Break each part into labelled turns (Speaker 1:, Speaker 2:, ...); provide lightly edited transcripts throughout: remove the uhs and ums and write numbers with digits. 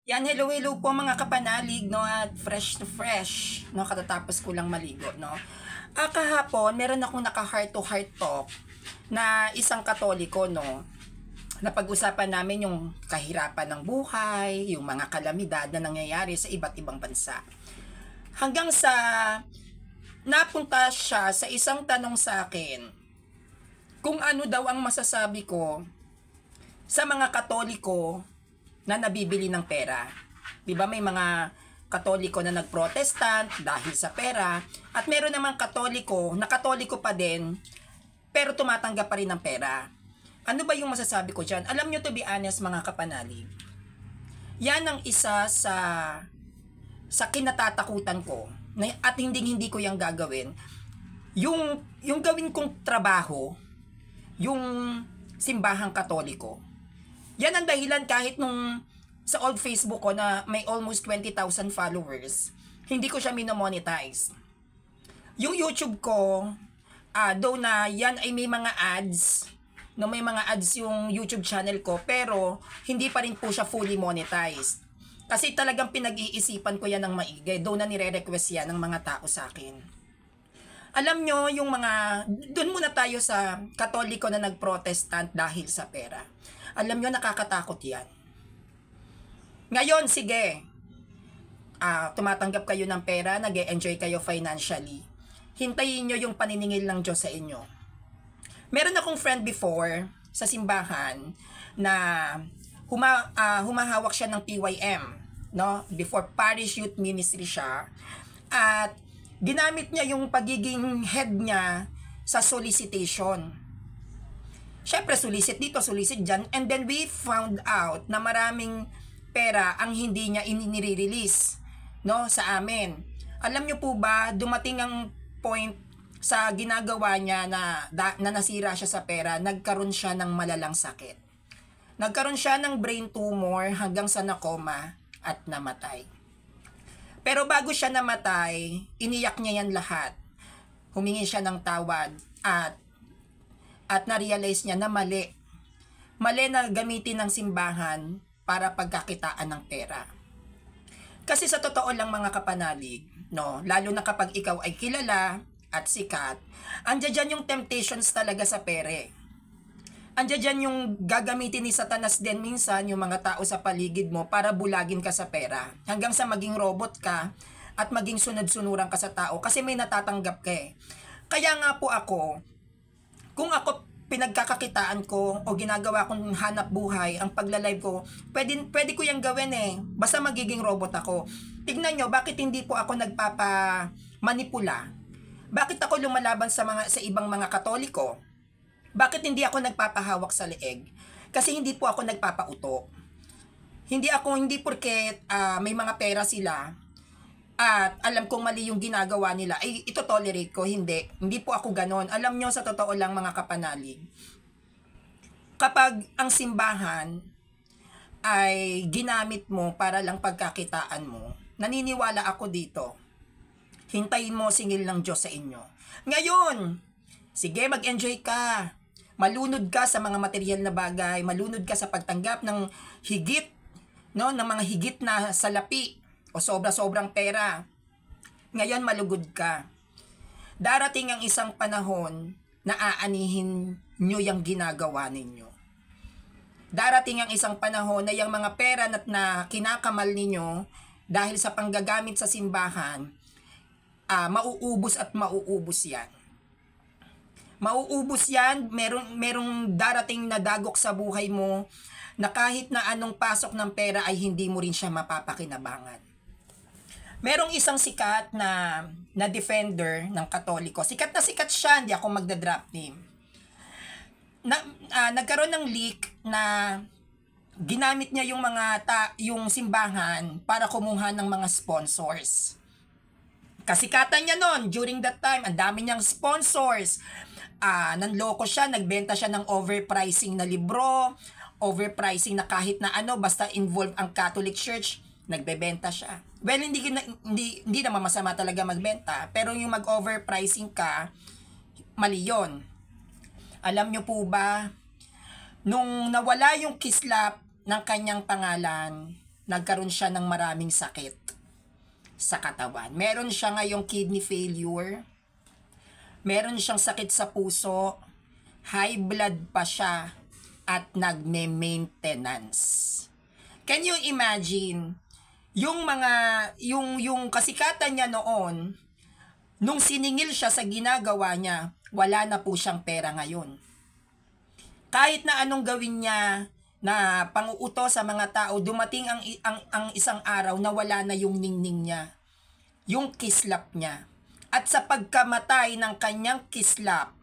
Speaker 1: Yan, hello, hello po mga kapanalig, no, at fresh to fresh, no, katatapos ko lang maligo, no. Kahapon, meron akong naka-heart to heart talk na isang Katoliko, no, na pag-usapan namin yung kahirapan ng buhay, yung mga kalamidad na nangyayari sa iba't ibang bansa. Hanggang sa napunta siya sa isang tanong sa akin, kung ano daw ang masasabi ko sa mga Katoliko na nabibili ng pera. 'Di ba may mga Katoliko na nagprotestant dahil sa pera at meron namang Katoliko na Katoliko pa din pero tumatanggap pa rin ng pera. Ano ba yung masasabi ko diyan? Alam nyo, to be honest mga kapanalig, yan ang isa sa kinatatakutan ko at hindi ko yung gagawin. Yung gawin kong trabaho, yung simbahang Katoliko. Yan ang dahilan kahit nung sa old Facebook ko na may almost 20,000 followers, hindi ko siya minomonetize. Yung YouTube ko, though na yan ay may mga ads, no, may mga ads yung YouTube channel ko, pero hindi pa rin po siya fully monetized. Kasi talagang pinag-iisipan ko yan ng maigi, though na nire-request yan ng mga tao sa akin. Alam nyo, yung mga, doon muna tayo sa Katoliko na nag-protestant dahil sa pera. Alam nyo, nakakatakot yan. Ngayon, sige, tumatanggap kayo ng pera, nag-e-enjoy kayo financially. Hintayin nyo yung paniningil ng Diyos sa inyo. Meron akong friend before sa simbahan na humahawak siya ng PYM, no? Before Parish Youth Ministry siya. At ginamit niya yung pagiging head niya sa solicitation. Syempre, solicit dito, solicit dyan. And then we found out na maraming pera ang hindi niya inire-release, no, sa amin. Alam niyo po ba, dumating ang point sa ginagawa niya na nasira siya sa pera, nagkaroon siya ng malalang sakit. Nagkaroon siya ng brain tumor hanggang sa nakoma at namatay. Pero bago siya namatay, iniyak niya yan lahat. Humingi siya ng tawad at na-realize niya na mali. Mali na gamitin ng simbahan para pagkakitaan ng pera. Kasi sa totoo lang mga kapanalig, no, lalo na kapag ikaw ay kilala at sikat, andiyan dyan yung temptations talaga sa pere. Andiyan dyan yung gagamitin ni Satanas din minsan yung mga tao sa paligid mo para bulagin ka sa pera. Hanggang sa maging robot ka at maging sunod-sunuran ka sa tao kasi may natatanggap ka eh. Kaya nga po ako, kung ako pinagkakakitaan ko o ginagawa kong hanap buhay, ang pagla-live ko, pwede ko yung gawin eh. Basta magiging robot ako. Tignan nyo, bakit hindi po ako nagpapamanipula? Bakit ako lumalaban sa ibang mga Katoliko? Bakit hindi ako nagpapahawak sa leeg? Kasi hindi po ako nagpapauto. Hindi porque may mga pera sila at alam kong mali yung ginagawa nila, ay ito tolerate ko, hindi po ako ganon. Alam nyo, sa totoo lang mga kapanalig, kapag ang simbahan ay ginamit mo para lang pagkakitaan mo, naniniwala ako dito, hintayin mo singil ng Diyos sa inyo. Ngayon, sige, mag-enjoy ka, malunod ka sa mga material na bagay, malunod ka sa pagtanggap ng higit, no, ng mga higit na salapi o sobra-sobrang pera. Ngayon malugod ka. Darating ang isang panahon na aanihin nyo yung ginagawa ninyo. Darating ang isang panahon na yung mga pera na kinakamal ninyo dahil sa panggagamit sa simbahan, mauubos at mauubos yan. Mauubos yan, merong darating na dagok sa buhay mo na kahit na anong pasok ng pera ay hindi mo rin siya mapapakinabangan. Merong isang sikat na defender ng Katoliko. Sikat na sikat siya, hindi ako magda-drop name. Nagkaroon ng leak na ginamit niya yung simbahan para kumuha ng mga sponsors. Kasikatan niya noon, during that time, ang dami niyang sponsors. Nanloko siya, nagbenta siya ng overpricing na libro, overpricing na kahit na ano, basta involved ang Catholic Church, nagbebenta siya. Well, hindi naman masama talaga magbenta, pero yung mag-overpricing ka, mali yun. Alam nyo po ba, nung nawala yung kislap ng kanyang pangalan, nagkaroon siya ng maraming sakit sa katawan. Meron siya ngayong kidney failure, meron siyang sakit sa puso, high blood pa siya, at nagme-maintenance. Can you imagine, yung kasikatan niya noon, nung siningil siya sa ginagawa niya, wala na po siyang pera ngayon. Kahit na anong gawin niya na panguuto sa mga tao, dumating ang isang araw na wala na yung ningning niya, yung kislap niya. At sa pagkamatay ng kanyang kislap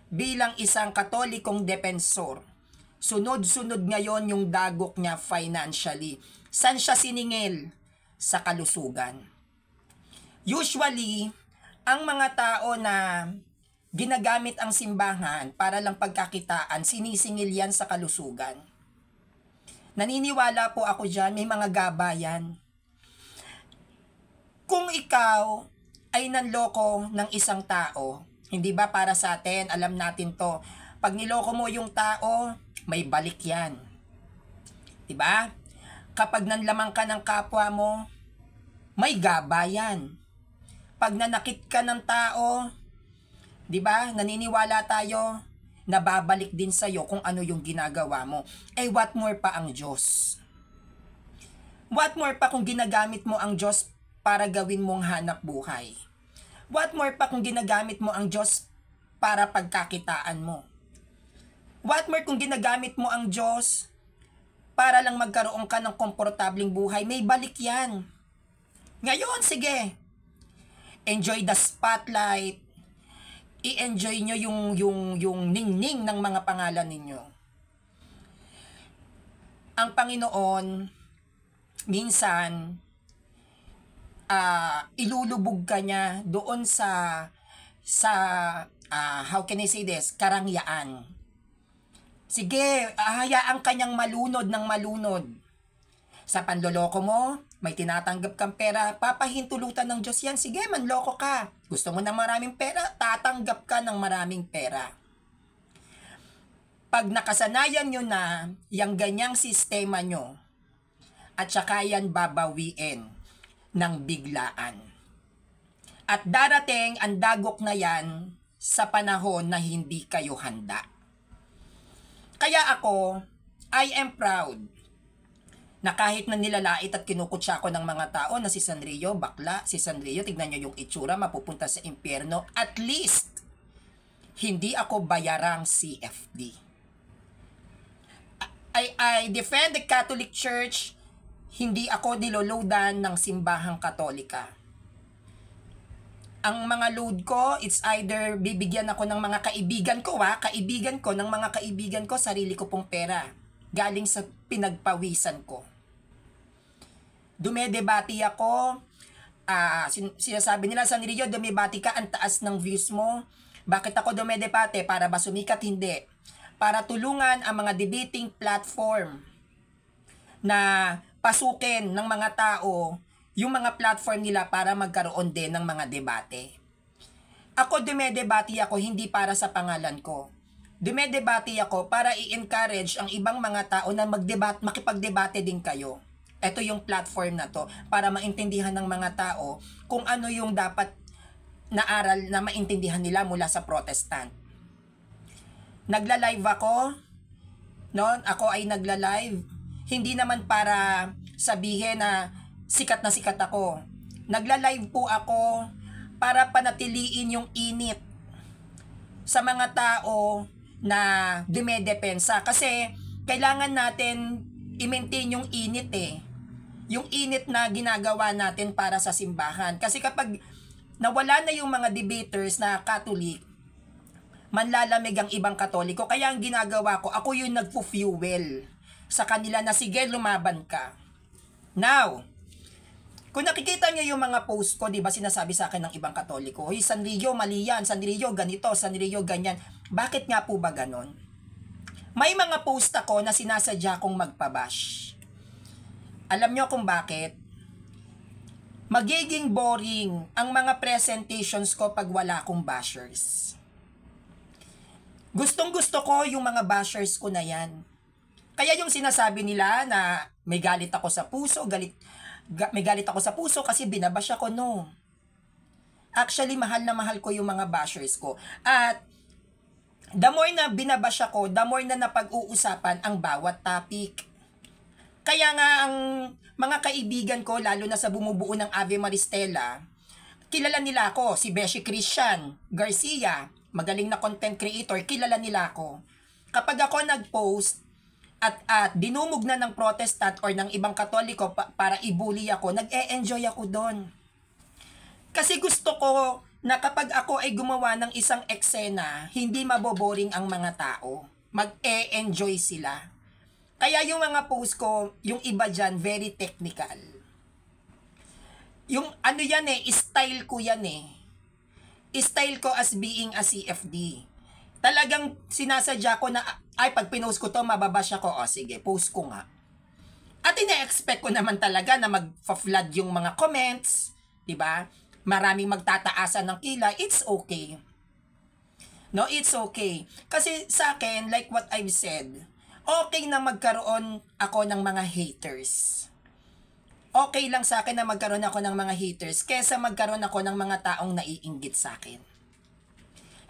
Speaker 1: bilang isang Katolikong depensor, sunod-sunod ngayon yung dagok niya financially. Saan siya siningil? Sa kalusugan. Usually, ang mga tao na ginagamit ang simbahan para lang pagkakitaan, sinisingil yan sa kalusugan. Naniniwala po ako dyan, may mga gabayan. Kung ikaw ay nanloko ng isang tao, hindi ba para sa atin, alam natin to, pag niloko mo yung tao, may balik yan. Diba? Kapag nanlamang ka ng kapwa mo, may gabayan. Pag nanakit ka ng tao, diba, naniniwala tayo, nababalik din sa'yo kung ano yung ginagawa mo. Eh, what more pa ang Diyos? What more pa kung ginagamit mo ang Diyos para gawin mong hanap buhay? What more pa kung ginagamit mo ang Diyos para pagkakitaan mo? What more kung ginagamit mo ang Diyos para lang magkaroon ka ng komportabling buhay? May balik yan. Ngayon, sige. Enjoy the spotlight. I-enjoy nyo yung ningning ng mga pangalan ninyo. Ang Panginoon, minsan, ilulubog ka niya doon sa how can I say this, karangyaan. Sige, hayaan kanyang malunod ng malunod. Sa panloloko mo, may tinatanggap kang pera, papahintulutan ng Diyos yan. Sige, manloko ka. Gusto mo ng maraming pera, tatanggap ka ng maraming pera. Pag nakasanayan nyo na yung ganyang sistema nyo, at saka yan babawiin ng biglaan. At darating ang dagok na yan sa panahon na hindi kayo handa. Kaya ako, I am proud na kahit na nilalait at kinukutsa ko ng mga tao na si Sanrio, bakla, si Sanrio, tignan nyo yung itsura, mapupunta sa impyerno, at least, hindi ako bayarang CFD. I defend the Catholic Church, hindi ako niloloadan ng simbahang Katolika. Ang mga load ko, it's either bibigyan ako ng mga kaibigan ko, ng mga kaibigan ko, sarili ko pong pera, galing sa pinagpawisan ko. Dumedebati ako, sinasabi nila sa Sanrio, dumebati ka, ang taas ng views mo. Bakit ako dumedebate? Para ba sumikat? Hindi. Para tulungan ang mga debating platform na pasukin ng mga tao yung mga platform nila para magkaroon din ng mga debate. Ako dumedebati ako hindi para sa pangalan ko. Dumedebati ako para i-encourage ang ibang mga tao na makipagdebate din kayo. Ito yung platform na to para maintindihan ng mga tao kung ano yung dapat na aral na maintindihan nila mula sa Protestant. Nagla-live ako, no? Ako ay nagla-live. Hindi naman para sabihin na sikat ako. Nagla-live po ako para panatiliin yung init sa mga tao na dumedepensa. Kasi kailangan natin i-maintain yung init yung init na ginagawa natin para sa simbahan. Kasi kapag nawala na yung mga debaters na Catholic, manlalamig ang ibang Katoliko. Kaya ang ginagawa ko, ako yung nagpo-fuel sa kanila na sige, lumaban ka. Now, kung nakikita niyo yung mga post ko, di ba sinasabi sa akin ng ibang Katoliko, "Hoy, Sanrio, mali yan. Sanrio, ganito. Sanrio, ganyan." Bakit nga po ba ganon? May mga post ako na sinasadya kong magpabash. Alam nyo kung bakit? Magiging boring ang mga presentations ko pag wala akong bashers. Gustong-gusto ko yung mga bashers ko na yan. Kaya yung sinasabi nila na May galit ako sa puso, may galit ako sa puso kasi binabash ako, no. Actually, mahal na mahal ko yung mga bashers ko. At the more na binabash ako, the more na napag-uusapan ang bawat topic. Kaya nga ang mga kaibigan ko, lalo na sa bumubuo ng Ave Maristela, kilala nila ako, si Beshi Christian Garcia, magaling na content creator, kilala nila ako. Kapag ako nag-post at dinumog na ng Protestant or ng ibang Katoliko para i-bully ako, nag-e-enjoy ako doon. Kasi gusto ko na kapag ako ay gumawa ng isang eksena, hindi maboboring ang mga tao. Mag-e-enjoy sila. Kaya yung mga post ko, yung iba dyan, very technical. Yung ano yan style ko yan Style ko as being a CFD. Talagang sinasadya ko na, ay pag pinost ko to, mababash ako. O sige, post ko nga. At ina-expect ko naman talaga na mag-flood yung mga comments, diba? Maraming magtataasan ng kilay, it's okay. No, it's okay. Kasi sa akin, like what I've said, okay na magkaroon ako ng mga haters. Okay lang sa akin na magkaroon ako ng mga haters kesa magkaroon ako ng mga taong naiinggit sa akin.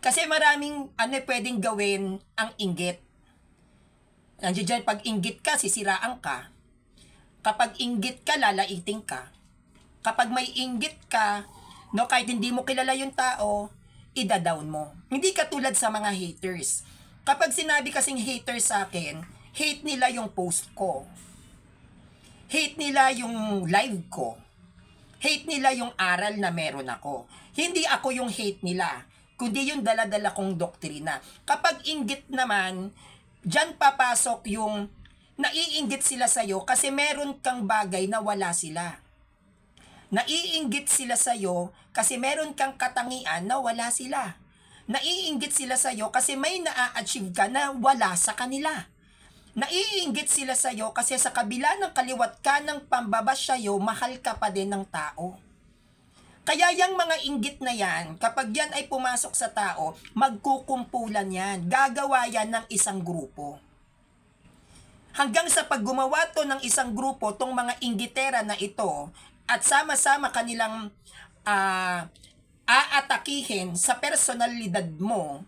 Speaker 1: Kasi maraming pwedeng gawin ang inggit. Nandiyan dyan, pag inggit ka, sisiraan ka. Kapag inggit ka, lalaiting ka. Kapag may inggit ka, no, kahit hindi mo kilala yung tao, ida-down mo. Hindi katulad sa mga haters. Kapag sinabi kasing haters sa akin, hate nila yung post ko. Hate nila yung live ko. Hate nila yung aral na meron ako. Hindi ako yung hate nila, kundi yung dala-dala kong doktrina. Kapag inggit naman, dyan papasok yung naiinggit sila sa'yo kasi meron kang bagay na wala sila. Naiinggit sila sa'yo kasi meron kang katangian na wala sila. Naiinggit sila sa'yo kasi may na-achieve ka na wala sa kanila. Naiinggit sila sa'yo kasi sa kabila ng kaliwat ka ng pambabash sa'yo, mahal ka pa din ng tao. Kaya yung mga inggit na yan, kapag yan ay pumasok sa tao, magkukumpulan yan. Gagawa yan ng isang grupo. Hanggang sa pag gumawa to ng isang grupo, tong mga inggitera na ito, at sama-sama kanilang aatakihin sa personalidad mo,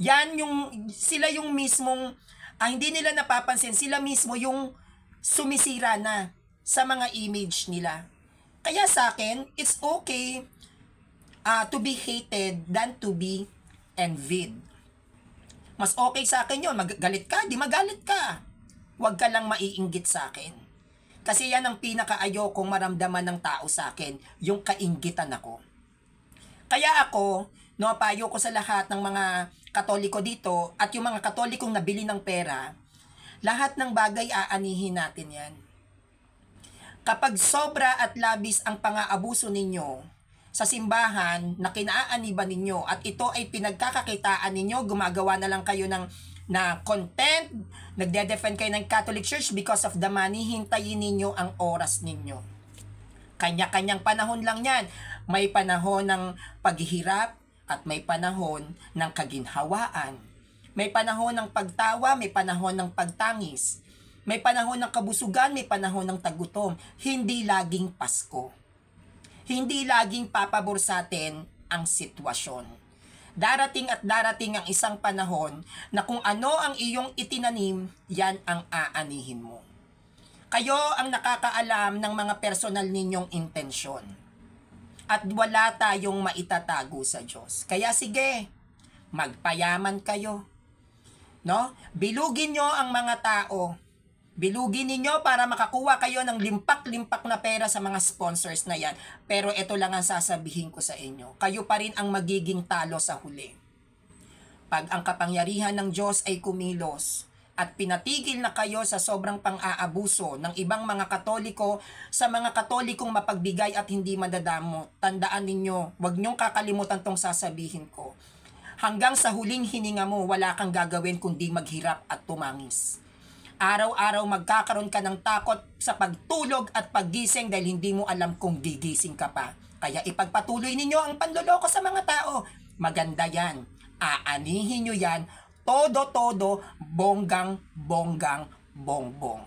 Speaker 1: yan sila yung mismong, hindi nila napapansin, sila mismo yung sumisira na sa mga image nila. Kaya sa akin, it's okay to be hated than to be envied. Mas okay sa akin yun, magalit ka, di magalit ka. Huwag ka lang maiinggit sa akin. Kasi yan ang pinaka-ayokong maramdaman ng tao sa akin, yung kainggitan ako. Kaya ako, payo ko sa lahat ng mga Katoliko dito at yung mga Katolikong nabili ng pera, lahat ng bagay aanihin natin yan. Kapag sobra at labis ang pang-aabuso ninyo sa simbahan na kinaaniban ninyo at ito ay pinagkakakitaan ninyo, gumagawa na lang kayo na content, nagde-defend kayo ng Catholic Church because of the money, hintayin ninyo ang oras ninyo. Kanya-kanyang panahon lang yan. May panahon ng paghihirap at may panahon ng kaginhawaan. May panahon ng pagtawa, may panahon ng pagtangis. May panahon ng kabusugan, may panahon ng tagutom. Hindi laging Pasko. Hindi laging papabor sa atin ang sitwasyon. Darating at darating ang isang panahon na kung ano ang iyong itinanim, yan ang aanihin mo. Kayo ang nakakaalam ng mga personal ninyong intensyon. At wala tayong maitatago sa Diyos. Kaya sige, magpayaman kayo. No? Bilugin nyo ang mga tao. Bilugin ninyo para makakuha kayo ng limpak-limpak na pera sa mga sponsors na yan. Pero ito lang ang sasabihin ko sa inyo. Kayo pa rin ang magiging talo sa huli. Pag ang kapangyarihan ng Diyos ay kumilos at pinatigil na kayo sa sobrang pang-aabuso ng ibang mga Katoliko sa mga Katolikong mapagbigay at hindi madadamo, tandaan ninyo, huwag niyong kakalimutan tong sasabihin ko. Hanggang sa huling hininga mo, wala kang gagawin kundi maghirap at tumangis. Araw-araw magkakaroon ka ng takot sa pagtulog at paggising dahil hindi mo alam kung gigising ka pa. Kaya ipagpatuloy ninyo ang panloloko sa mga tao. Maganda yan. Aanihin nyo yan. Todo-todo, bonggang-bonggang-bongbong.